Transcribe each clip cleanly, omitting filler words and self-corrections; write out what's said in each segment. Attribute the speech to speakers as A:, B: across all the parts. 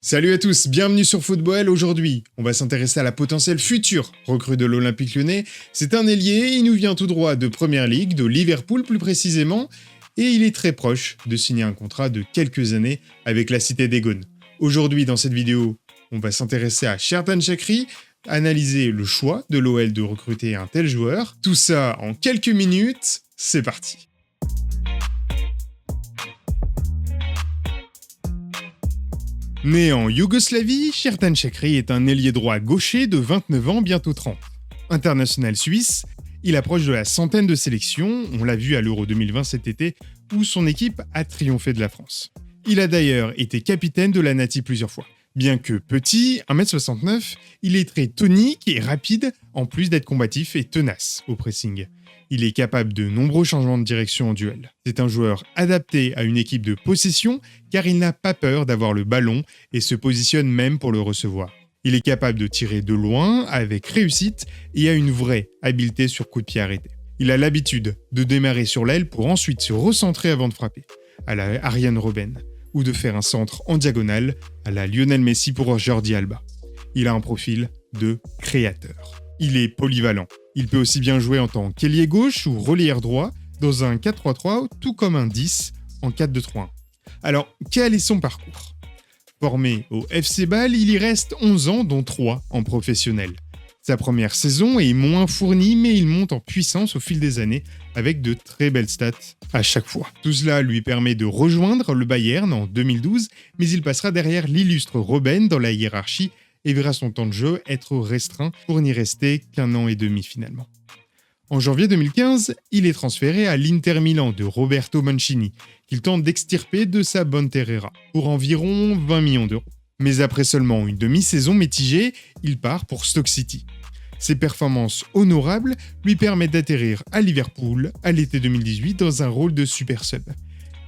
A: Salut à tous, bienvenue sur Football. Aujourd'hui, on va s'intéresser à la potentielle future recrue de l'Olympique Lyonnais. C'est un ailier, il nous vient tout droit de Première Ligue, de Liverpool plus précisément, et il est très proche de signer un contrat de quelques années avec la Cité des Gaunes. Aujourd'hui, dans cette vidéo, on va s'intéresser à Sherdan Shaqiri, analyser le choix de l'OL de recruter un tel joueur. Tout ça en quelques minutes, c'est parti. Né en Yougoslavie, Sherdan Shaqiri est un ailier droit gaucher de 29 ans, bientôt 30. International suisse, il approche de la centaine de sélections, on l'a vu à l'Euro 2020 cet été, où son équipe a triomphé de la France. Il a d'ailleurs été capitaine de la Nati plusieurs fois. Bien que petit, 1m69, il est très tonique et rapide, en plus d'être combatif et tenace au pressing. Il est capable de nombreux changements de direction en duel. C'est un joueur adapté à une équipe de possession car il n'a pas peur d'avoir le ballon et se positionne même pour le recevoir. Il est capable de tirer de loin avec réussite et a une vraie habileté sur coup de pied arrêté. Il a l'habitude de démarrer sur l'aile pour ensuite se recentrer avant de frapper, à la Arjen Robben, ou de faire un centre en diagonale à la Lionel Messi pour Jordi Alba. Il a un profil de créateur. Il est polyvalent. Il peut aussi bien jouer en tant qu'ailier gauche ou relayeur droit dans un 4-3-3 tout comme un 10 en 4-2-3-1. Alors, quel est son parcours ? Formé au FC Bâle, il y reste 11 ans, dont 3 en professionnel. Sa première saison est moins fournie, mais il monte en puissance au fil des années avec de très belles stats à chaque fois. Tout cela lui permet de rejoindre le Bayern en 2012, mais il passera derrière l'illustre Robben dans la hiérarchie et verra son temps de jeu être restreint pour n'y rester qu'1 an et demi finalement. En janvier 2015, il est transféré à l'Inter Milan de Roberto Mancini, qu'il tente d'extirper de sa Bonterrera, pour environ 20 millions d'euros. Mais après seulement une demi-saison mitigée, il part pour Stoke City. Ses performances honorables lui permettent d'atterrir à Liverpool à l'été 2018 dans un rôle de super sub.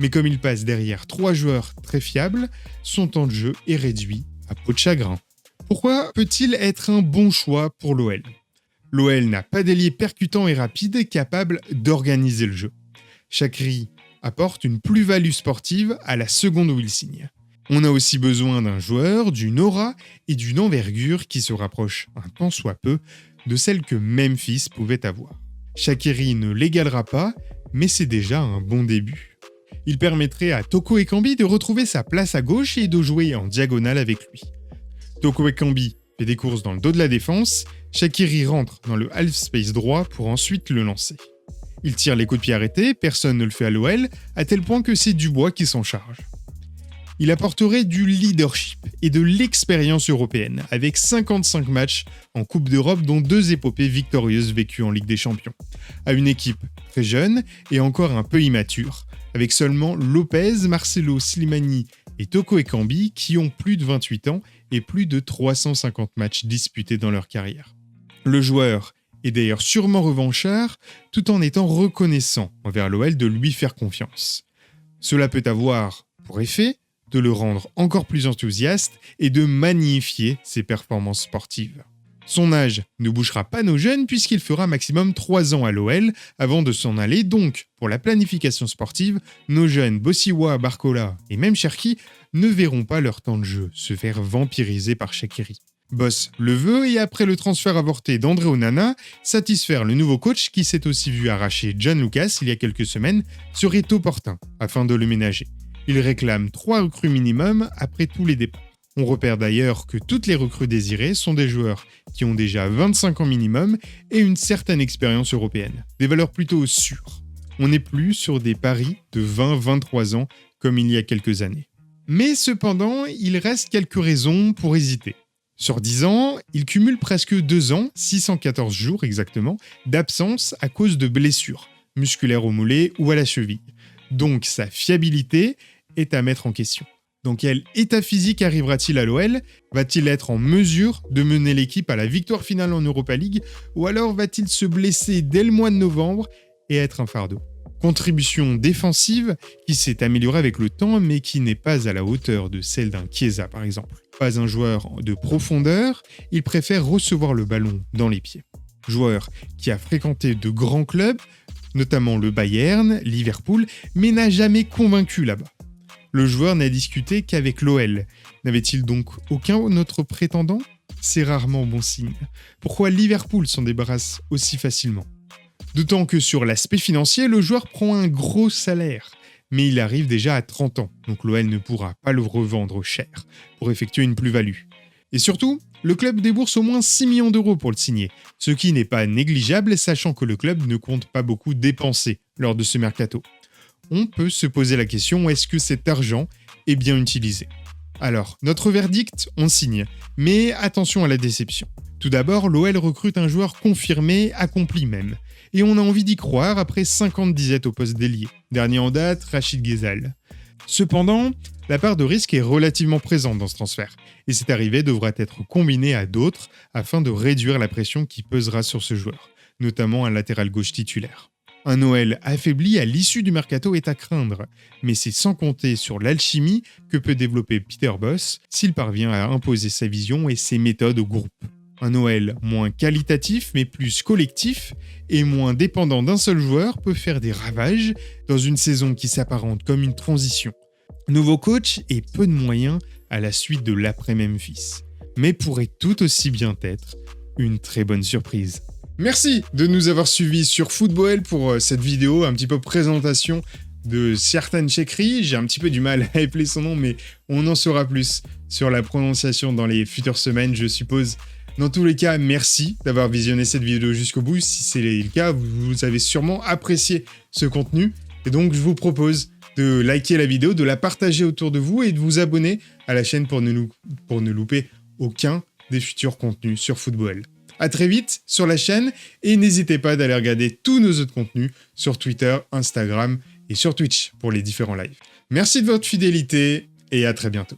A: Mais comme il passe derrière 3 joueurs très fiables, son temps de jeu est réduit à peau de chagrin. Pourquoi peut-il être un bon choix pour l'OL ? L'OL n'a pas d'ailier percutant et rapide capable d'organiser le jeu. Shaqiri apporte une plus-value sportive à la seconde où il signe. On a aussi besoin d'un joueur, d'une aura et d'une envergure qui se rapproche un tant soit peu de celle que Memphis pouvait avoir. Shaqiri ne l'égalera pas, mais c'est déjà un bon début. Il permettrait à Toko Ekambi de retrouver sa place à gauche et de jouer en diagonale avec lui. Toko Ekambi fait des courses dans le dos de la défense, Shaqiri rentre dans le half-space droit pour ensuite le lancer. Il tire les coups de pied arrêtés, personne ne le fait à l'OL, à tel point que c'est Dubois qui s'en charge. Il apporterait du leadership et de l'expérience européenne, avec 55 matchs en Coupe d'Europe, dont 2 épopées victorieuses vécues en Ligue des Champions, à une équipe très jeune et encore un peu immature, avec seulement Lopez, Marcelo Slimani et Toko Ekambi qui ont plus de 28 ans et plus de 350 matchs disputés dans leur carrière. Le joueur est d'ailleurs sûrement revanchard, tout en étant reconnaissant envers l'OL de lui faire confiance. Cela peut avoir pour effet de le rendre encore plus enthousiaste et de magnifier ses performances sportives. Son âge ne bougera pas nos jeunes puisqu'il fera maximum 3 ans à l'OL avant de s'en aller, donc pour la planification sportive, nos jeunes Bossiwa, Barcola et même Cherki ne verront pas leur temps de jeu se faire vampiriser par Shaqiri. Boss le veut et après le transfert avorté d'André Onana, satisfaire le nouveau coach qui s'est aussi vu arracher John Lucas il y a quelques semaines serait opportun afin de le ménager. Il réclame 3 recrues minimum après tous les départs. On repère d'ailleurs que toutes les recrues désirées sont des joueurs qui ont déjà 25 ans minimum et une certaine expérience européenne. Des valeurs plutôt sûres. On n'est plus sur des paris de 20-23 ans comme il y a quelques années. Mais cependant, il reste quelques raisons pour hésiter. Sur 10 ans, il cumule presque 2 ans, 614 jours exactement, d'absence à cause de blessures, musculaires au mollet ou à la cheville. Donc sa fiabilité est à mettre en question. Dans quel état physique arrivera-t-il à l'OL ? Va-t-il être en mesure de mener l'équipe à la victoire finale en Europa League ? Ou alors va-t-il se blesser dès le mois de novembre et être un fardeau ? Contribution défensive qui s'est améliorée avec le temps mais qui n'est pas à la hauteur de celle d'un Chiesa par exemple. Pas un joueur de profondeur, il préfère recevoir le ballon dans les pieds. Joueur qui a fréquenté de grands clubs, notamment le Bayern, Liverpool, mais n'a jamais convaincu là-bas. Le joueur n'a discuté qu'avec l'OL, N'avait-il donc aucun autre prétendant? C'est rarement bon signe. Pourquoi Liverpool s'en débarrasse aussi facilement? D'autant que sur l'aspect financier, le joueur prend un gros salaire. Mais il arrive déjà à 30 ans, donc l'OL ne pourra pas le revendre cher pour effectuer une plus-value. Et surtout, le club débourse au moins 6 millions d'euros pour le signer, ce qui n'est pas négligeable sachant que le club ne compte pas beaucoup dépenser lors de ce mercato. On peut se poser la question, est-ce que cet argent est bien utilisé? Alors, notre verdict, on signe, mais attention à la déception. Tout d'abord, l'OL recrute un joueur confirmé, accompli même. Et on a envie d'y croire après 50 disettes au poste d'ailier. Dernier en date, Rachid Ghezal. Cependant, la part de risque est relativement présente dans ce transfert, et cette arrivée devra être combinée à d'autres afin de réduire la pression qui pesera sur ce joueur, notamment un latéral gauche titulaire. Un OL affaibli à l'issue du mercato est à craindre, mais c'est sans compter sur l'alchimie que peut développer Peter Bosz s'il parvient à imposer sa vision et ses méthodes au groupe. Un OL moins qualitatif mais plus collectif et moins dépendant d'un seul joueur peut faire des ravages dans une saison qui s'apparente comme une transition. Nouveau coach et peu de moyens à la suite de l'après-Memphis, mais pourrait tout aussi bien être une très bonne surprise. Merci de nous avoir suivis sur Football pour cette vidéo, un petit peu présentation de Sertan Chekri. J'ai un petit peu du mal à épeler son nom, mais on en saura plus sur la prononciation dans les futures semaines, je suppose. Dans tous les cas, merci d'avoir visionné cette vidéo jusqu'au bout. Si c'est le cas, vous avez sûrement apprécié ce contenu. Et donc, je vous propose de liker la vidéo, de la partager autour de vous et de vous abonner à la chaîne pour ne louper aucun des futurs contenus sur Football. À très vite sur la chaîne et n'hésitez pas d'aller regarder tous nos autres contenus sur Twitter, Instagram et sur Twitch pour les différents lives. Merci de votre fidélité et à très bientôt.